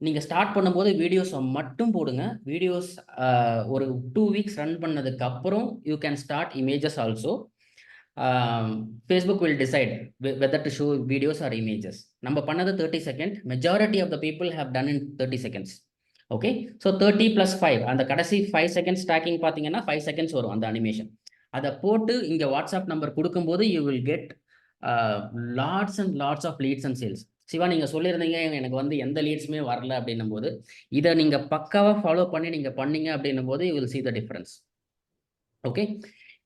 நீங்கள் ஸ்டார்ட் பண்ணும்போது வீடியோஸை மட்டும் போடுங்க. வீடியோஸ் ஒரு 2 weeks ரன் பண்ணதுக்கு அப்புறம் you can start images also. Facebook will decide whether to show videos or images. நம்ம பண்ணது 30 seconds. Majority of the people have done in 30 seconds. Okay, so 30 + 5 அந்த கடைசி 5 seconds ஸ்டாக்கிங் பார்த்தீங்கன்னா 5 seconds வரும் அந்த அனிமேஷன். அதை போட்டு இங்கே வாட்ஸ்அப் நம்பர் கொடுக்கும்போது you will get lots and lots of leads and sales. Siva, நீங்கள் சொல்லியிருந்தீங்க எனக்கு வந்து எந்த லீட்ஸுமே வரல அப்படின்னும் போது இதை நீங்கள் பக்காவாக ஃபாலோ பண்ணி நீங்கள் பண்ணீங்க அப்படின்னும் போது you will see the difference. Okay,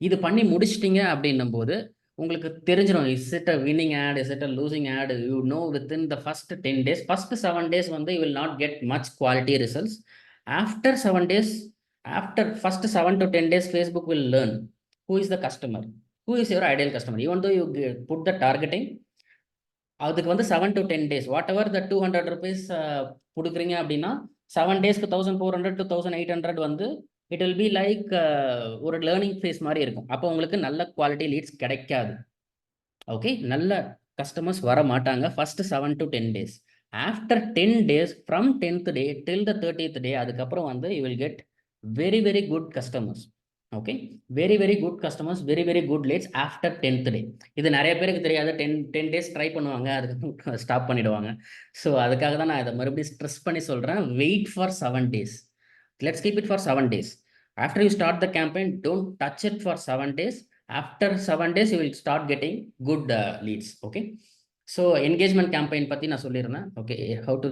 இது பண்ணி முடிச்சிட்டிங்க அப்படின்னும் போது உங்களுக்கு தெரிஞ்சிடும் is it a winning ad, is it a losing ad. You know within the first 10 days. First 7 days வந்து you will not get much quality results. After 7 days, after first 7 to 10 days Facebook will learn who is the customer, who is your ideal customer. Even though you put the targeting, அதுக்கு வந்து 7 to 10 days what ever the 200 rupees கொடுக்குறீங்க அப்படின்னா 7 daysக்கு 1400 to 1800 வந்து it will be like ஒரு learning phase மாதிரி இருக்கும். அப்போ உங்களுக்கு நல்ல குவாலிட்டி லீட்ஸ் கிடைக்காது. ஓகே, நல்ல கஸ்டமர்ஸ் வர மாட்டாங்க first 7 to 10 days. After 10 days from 10th day till the 30th day அதுக்கப்புறம் வந்து you will get very very good customers. Okay, very very good customers, very very good leads after 10th day. இது நிறைய பேருக்கு தெரியாது. 10 days try பண்ணுவாங்க, அதுக்கு stop பண்ணிடுவாங்க. So அதுக்காக தான் நான் இதை மறுபடியும் ஸ்ட்ரெஸ் பண்ணி சொல்கிறேன். Wait for 7 days. Let's keep it for 7 days. After you start the campaign, don't touch it for 7 days. After 7 days you will start getting good leads. Okay, so engagement campaign பற்றி நான் சொல்லியிருந்தேன். Okay, how to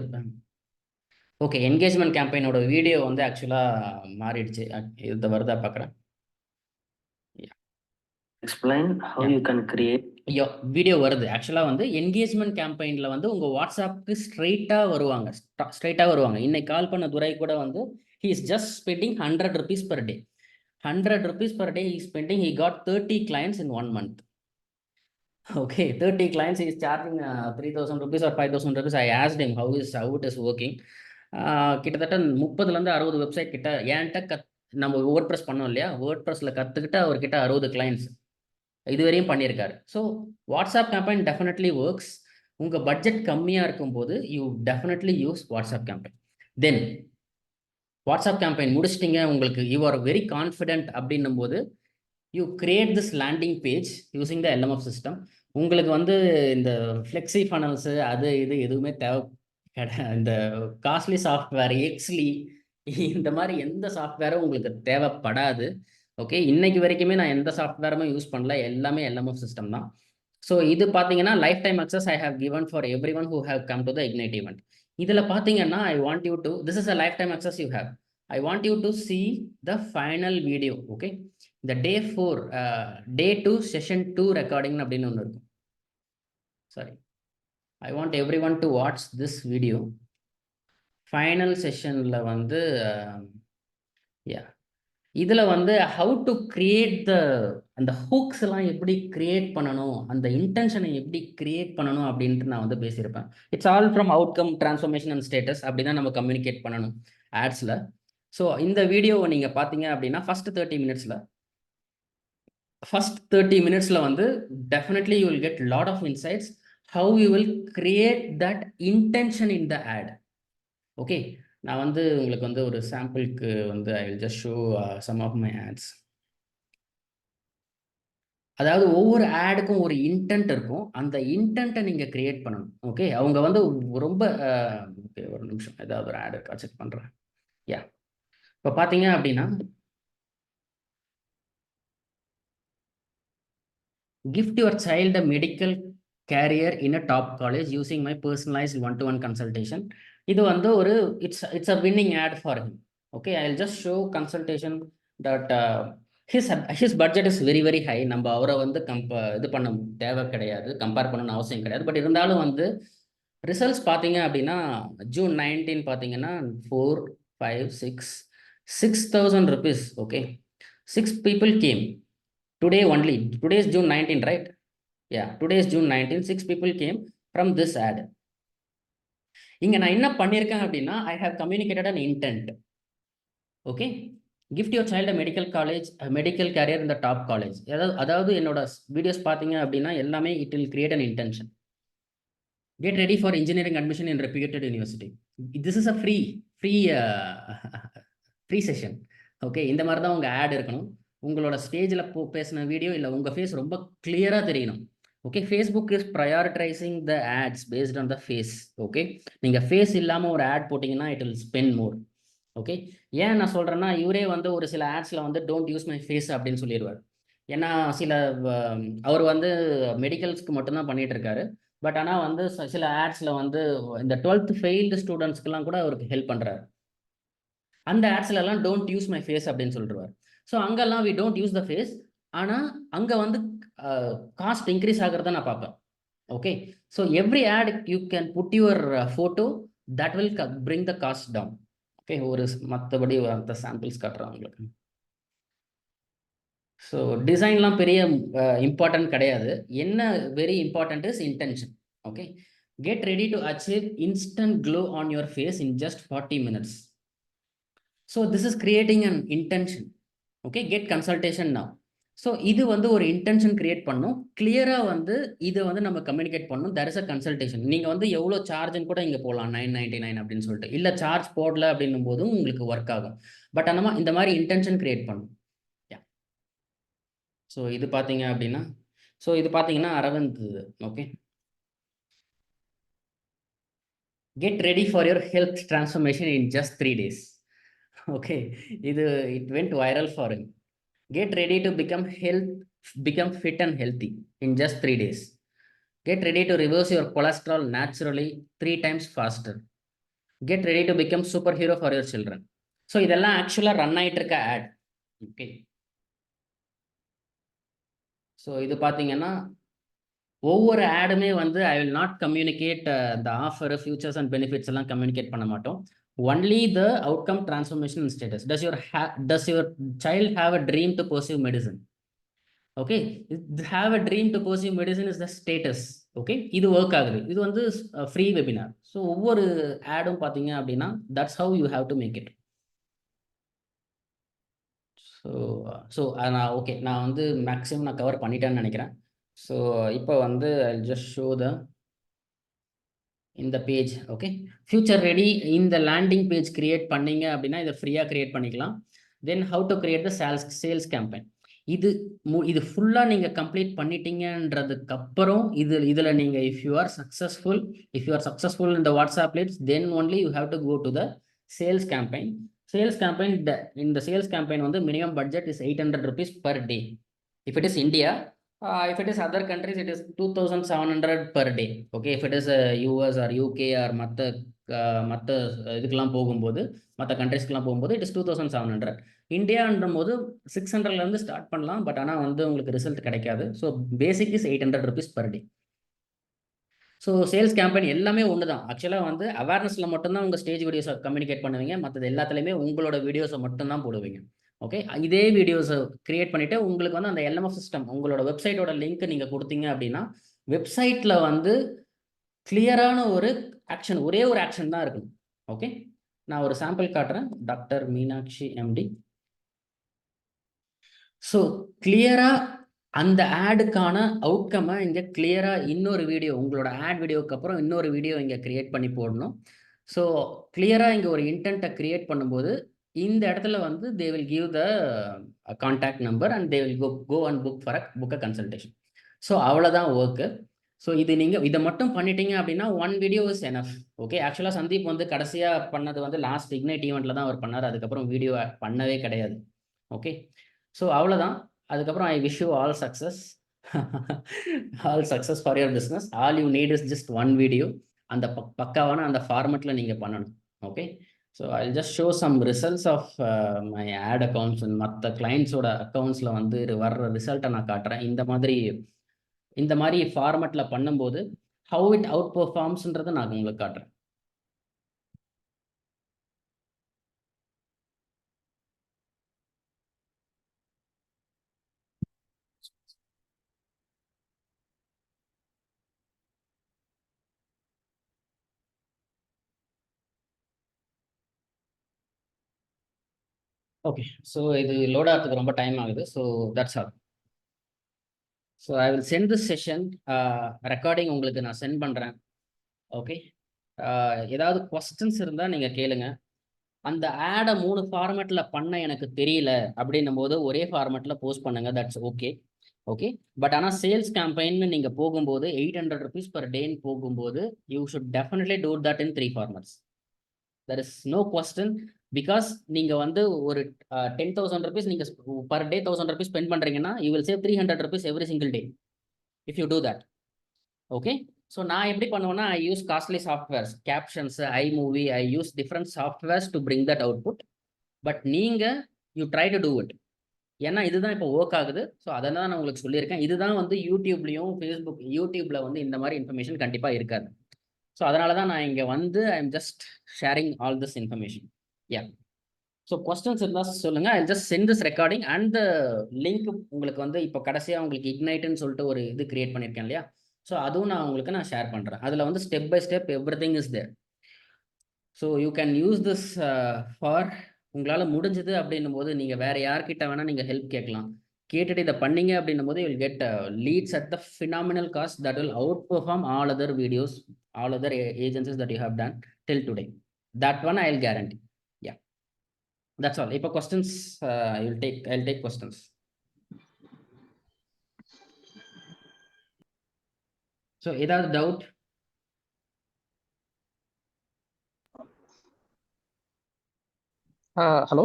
okay engagement கேம்பெயினோட video வந்து ஆக்சுவலாக மாறிடுச்சு. இது வருதா பார்க்குறேன். Explain how Yeah. you can create video வருது. ஆக்சுவலாக வந்து என்கேஜ்மெண்ட் கேம்பெயினில் வந்து உங்கள் வாட்ஸ்அப்புக்கு ஸ்ட்ரைட்டாக வருவாங்க. இன்னைக்கு கால் பண்ண துரை கூட வந்து he is just spending 100 rupees per day. 100 rupees per day he is spending. He got 30 clients in 1 month. Okay, 30 clients, he is charging 3,000 rupees or 5,000 rupees. I asked him how it is working. கிட்டத்தட்ட 30லேருந்து 60 website கிட்ட என்கிட்ட நம்ம word press பண்ணோம் இல்லையா, word ப்ரெஸ்ஸில் கற்றுக்கிட்டு அவர்கிட்ட 60 clients இதுவரையும் பண்ணியிருக்காரு. So WhatsApp campaign definitely works. உங்கள் பட்ஜெட் கம்மியாக இருக்கும்போது you definitely use WhatsApp campaign. Then WhatsApp campaign முடிச்சிட்டிங்க, உங்களுக்கு யூ ஆர் வெரி கான்ஃபிடென்ட் அப்படின்னும் போது you create this landing page using the LMF system. உங்களுக்கு வந்து இந்த ஃப்ளெக்ஸி ஃபனல்ஸு அது இது எதுவுமே இந்த காஸ்ட்லி சாஃப்ட்வேர் எக்ஸ்லி இந்த மாதிரி எந்த சாஃப்ட்வேரும் உங்களுக்கு தேவைப்படாது. ஓகே, இன்னைக்கு வரைக்குமே நான் எந்த சாஃப்ட்வேருமே யூஸ் பண்ணல, எல்லாமே எல்எம்எஃப் சிஸ்டம் தான். ஸோ இது பார்த்தீங்கன்னா lifetime access I have given for everyone who have come to the ignite event. இதில் பார்த்தீங்கன்னா I want you to, this is a lifetime access you have. I want you to see the final video. Okay, the day 4 day 2 session 2 recording அப்படின்னு ஒன்று இருக்கும். Sorry, I want everyone to watch this video. Final sessionல வந்து இதில் வந்து how to create அந்த hooks எல்லாம் எப்படி create பண்ணணும், அந்த இன்டென்ஷனை எப்படி கிரியேட் பண்ணணும் அப்படின்ட்டு நான் வந்து பேசியிருப்பேன். It's all from outcome transformation and status. அப்படி தான் நம்ம கம்யூனிகேட் பண்ணணும் ஆட்ஸில். ஸோ இந்த வீடியோவை நீங்கள் பார்த்தீங்க அப்படின்னா ஃபர்ஸ்ட் 30 மினிட்ஸில் வந்து definitely you will get lot of insights how you will create that intention in the ad. Okay, நான் வந்து உங்களுக்கு வந்து ஒரு சாம்பிளுக்கு வந்து I will just show some of my ads. அதாவது ஒவ்வொரு ஆடுக்கும் ஒரு இன்டென்ட் இருக்கும், அந்த இன்டென்ட்டை நீங்கள் கிரியேட் பண்ணணும். ஓகே, அவங்க வந்து ரொம்ப ஓகே ஒரு நிமிஷம், ஏதாவது ஒரு ஆடு இருக்கா செக் பண்ணுறேன். இப்போ பார்த்தீங்க அப்படின்னா gift your child a medical career in a top college using my personalized one-to-one consultation. இது வந்து ஒரு it's a winning ad for him. Okay, I'll just show consultation that his budget is very very high. நம்ம அவரை வந்து இது பண்ண தேவை கிடையாது, கம்பேர் பண்ணணும்னு அவசியம் கிடையாது. பட் இருந்தாலும் வந்து ரிசல்ட்ஸ் பார்த்தீங்க அப்படின்னா June 19 பார்த்தீங்கன்னா 4, 5, 6,000 rupees. Okay, 6 people came today only. Today is June 19, right? Yeah, today is June 19. 6 people came from this ad. இங்க நான் என்ன பண்ணியிருக்கேன் அப்படின்னா I have communicated an intent. Okay, gift your child a medical career in the top college. அதாவது என்னோட videos பார்த்தீங்க அப்படின்னா எல்லாமே it will create an intention. Get ready for engineering admission in reputed university. This is a free session. Okay, இந்த மாதிரி தான் உங்கள் add இருக்கணும். உங்களோட ஸ்டேஜில் பேசின வீடியோ இல்லை உங்கள் ஃபேஸ் ரொம்ப கிளியராக தெரியணும். Okay, Facebook is prioritizing the ads based on the face. Okay, நீங்கள் ஃபேஸ் இல்லாமல் ஒரு ஆட் போட்டிங்கன்னா it will spend more. Okay, ஏன் நான் சொல்கிறேன்னா இவரே வந்து ஒரு சில ஆட்ஸில் வந்து டோன்ட் யூஸ் மை ஃபேஸ் அப்படின்னு சொல்லிடுவார். ஏன்னா அவர் வந்து மெடிக்கல்ஸ்க்கு மட்டும்தான் பண்ணிகிட்டு இருக்காரு. பட் ஆனால் வந்து சில ஆட்ஸில் வந்து இந்த 12th ஃபெயில்டு ஸ்டூடெண்ட்ஸ்க்கெல்லாம் கூட அவருக்கு ஹெல்ப் பண்ணுறாரு. அந்த ஆட்ஸ்லாம் டோன்ட் யூஸ் மை ஃபேஸ் அப்படின்னு சொல்லிடுவார். ஸோ அங்கெல்லாம் we don't use the face. ஆனால் அங்கே வந்து காஸ்ட் இன்க்ரீஸ் ஆகிறத நான் பார்ப்பேன். Okay, so every ad you can put your photo, that will bring the cost down. Okay, ஒரு மற்றபடி அந்த சாம்பிள்ஸ் காட்டுறேன் உங்களுக்கு. ஸோ டிசைன்லாம் பெரிய இம்பார்ட்டன்ட் கிடையாது. என்ன very important is intention. Okay, get ready to achieve instant glow on your face in just 40 minutes. So this is creating an intention. Okay, get consultation now. So இது வந்து ஒரு intention create பண்ணணும். கிளியராக வந்து இதை வந்து நம்ம கம்யூனிகேட் பண்ணணும். That is a consultation. நீங்கள் வந்து எவ்வளோ சார்ஜுன்னு கூட இங்கே போடலாம், 999 அப்படின்னு சொல்லிட்டு. இல்லை சார்ஜ் போடல அப்படின்னும் போதும் உங்களுக்கு ஒர்க் ஆகும். பட் அந்த இந்த மாதிரி இன்டென்ஷன் கிரியேட் பண்ணணும். ஸோ இது பார்த்தீங்க அப்படின்னா Aravind. Okay, get ready for your health transformation in just 3 days. Okay, it went viral for him. Get ready to become fit and healthy in just 3 days. Get ready to reverse your cholesterol naturally 3 times faster. Get ready to become superhero for your children. So இதெல்லாம் ஆக்சுவலாக run ஆகிட்டு இருக்க add. Okay, so இது பார்த்தீங்கன்னா ஒவ்வொரு ஆடுமே வந்து I will not communicate the offer futures and benefits எல்லாம் communicate பண்ண மாட்டோம். Only the outcome transformation and status. Does your child have a dream to pursue medicine? Okay, have a dream to pursue medicine is the status. Okay, இது work ஆகுது. இது வந்து free webinar. So ஒவ்வொரு ஆடும் பார்த்தீங்க அப்படின்னா that's how you have to make it. So so நான் okay, நான் வந்து மேக்ஸிமம் நான் கவர் பண்ணிட்டேன்னு நினைக்கிறேன். ஸோ இப்போ வந்து ஐ ஜஸ்ட் ஷோ த இந்த பேஜ். ஓகே, ஃபியூச்சர் ரெடி இந்த லேண்டிங் பேஜ் கிரியேட் பண்ணீங்க அப்படின்னா இதை ஃப்ரீயாக கிரியேட் பண்ணிக்கலாம். Then how to create the sales campaign. இது ஃபுல்லாக நீங்கள் கம்ப்ளீட் பண்ணிட்டீங்கன்றதுக்கு அப்புறம் இதில் நீங்கள் if you are successful in the WhatsApp leads then only you have to go to the sales campaign. இந்த சேல்ஸ் கேம்பெயின் வந்து minimum budget is 800 rupees per day. If it is India, if it is other countries, it is 2700 per day. Okay, if it is US or UK or மற்ற இதுக்கெல்லாம் போகும்போது, மற்ற கண்ட்ரிஸ்க்கெல்லாம் போகும்போது it is 2700. இந்தியான்ற போது 600லேருந்து start பண்ணலாம். But ஆனால் வந்து உங்களுக்கு ரிசல்ட் கிடைக்காது. So basic is 800 rupees per day. So sales campaign எல்லாமே ஒன்று தான். ஆக்சுவலாக வந்து அவேர்னஸில் மட்டும்தான் உங்கள் ஸ்டேஜ் வீடியோஸை கம்யூனிகேட் பண்ணுவீங்க. மற்றது எல்லாத்துலேயுமே உங்களோட வீடியோஸை மட்டும்தான் போடுவீங்க. ஓகே, இதே வீடியோஸை கிரியேட் பண்ணிவிட்டு உங்களுக்கு வந்து அந்த LMS சிஸ்டம் உங்களோட வெப்சைட்டோட லிங்க் நீங்கள் கொடுத்தீங்க அப்படின்னா வெப்சைட்டில் வந்து கிளியரான ஒரு ஆக்ஷன், ஒரே ஒரு ஆக்ஷன் தான் இருக்கணும். ஓகே, நான் ஒரு சாம்பிள் காட்டுறேன். Doctor Meenakshi MD. ஸோ கிளியராக அந்த ஆடுக்கான அவுட்கம்மை இங்கே கிளியராக இன்னொரு வீடியோ, உங்களோட ஆட் வீடியோக்கு அப்புறம் இன்னொரு வீடியோ இங்கே கிரியேட் பண்ணி போடணும். ஸோ கிளியராக இங்கே ஒரு இன்டென்ட்டை கிரியேட் பண்ணும்போது இந்த இடத்துல வந்து they will give the contact number and they will go and book a consultation. So அவ்வளோதான் ஒர்க்கு. ஸோ நீங்கள் இதை மட்டும் பண்ணிட்டீங்க அப்படின்னா one video is enough. Okay, ஆக்சுவலாக சந்தீப் வந்து கடைசியாக பண்ணது வந்து லாஸ்ட் இக்னைட் ஈவெண்ட்டில் தான் அவர் பண்ணார். அதுக்கப்புறம் வீடியோ பண்ணவே கிடையாது. ஓகே, ஸோ அவ்வளோதான். அதுக்கப்புறம் I wish you all success for your business. All you need is just one video. அந்த பக்காவான அந்த ஃபார்மெட்டில் நீங்கள் பண்ணணும். Okay, so I just show some results of my ad accounts. மற்ற கிளைண்ட்ஸோட அக்கௌண்ட்ஸில் வந்து வர்ற ரிசல்ட்டை நான் காட்டுறேன். இந்த மாதிரி ஃபார்மெட்டில் பண்ணும்போது ஹவு இட் அவுட் பெர்ஃபார்ம்ஸ்ன்றதை நான் உங்களுக்கு காட்டுறேன். ஓகே, ஸோ இது லோட் ஆகிறதுக்கு ரொம்ப டைம் ஆகுது. So that's all. So I will send this session recording உங்களுக்கு நான் சென்ட் பண்ணுறேன். ஓகே, ஏதாவது கொஸ்டின்ஸ் இருந்தால் நீங்கள் கேளுங்க. அந்த ஆடை 3 ஃபார்மேட்டில் பண்ண எனக்கு தெரியல அப்படின்னும் போது ஒரே ஃபார்மேட்டில் போஸ்ட் பண்ணுங்கள். That's okay. ஓகே, பட் ஆனால் சேல்ஸ் கேம்பெயின்னு நீங்கள் போகும்போது 800 rupees per day போகும்போது you should definitely do that in 3 formats. There is no question. Because நீங்கள் வந்து ஒரு 10,000 rupees நீங்கள் பர் டே 1000 rupees ஸ்பெண்ட் பண்ணுறீங்கன்னா you will save 300 rupees every single day if you do that. Okay, so நான் எப்படி பண்ணுவேன்னா I use costly softwares, captions, iMovie, I use different softwares to bring that output. But நீங்கள் you try to do it. ஏன்னா இதுதான் இப்போ work ஆகுது. So அதை தான் நான் உங்களுக்கு சொல்லியிருக்கேன். இதுதான் வந்து யூடியூப்லேயும் யூடியூப்பில் வந்து இந்த மாதிரி இன்ஃபர்மேஷன் கண்டிப்பாக இருக்காது. ஸோ அதனால தான் நான் இங்கே வந்து I am just sharing all this information. Yeah, so questions இருந்தால் சொல்லுங்கள். I just send this recording and link உங்களுக்கு வந்து இப்போ கடைசியாக உங்களுக்கு இக்னைட்டுன்னு சொல்லிட்டு ஒரு இது கிரியேட் பண்ணியிருக்கேன் இல்லையா? ஸோ அதுவும் நான் ஷேர் பண்ணுறேன். அதில் வந்து step by step everything is there. So you can use this for உங்களால் முடிஞ்சது அப்படின்னும் போது நீங்கள் வேறு யார்கிட்ட வேணால் நீங்கள் ஹெல்ப் கேட்கலாம். கேட்டுட்டு இதை பண்ணீங்க அப்படின்னும் போது you will get leads at the phenomenal cost that will outperform all other videos, all other agencies that you have done till today. That one I will guarantee. Ya, that's all. இப்போ questions I will take questions. So ஏதாவது doubt? Hello.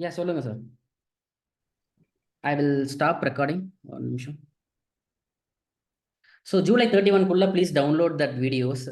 Ya, சொல்லுங்கள் sir. I will stop recording. ஒரு நிமிஷம். So July 31க்குள்ளே please download that videos.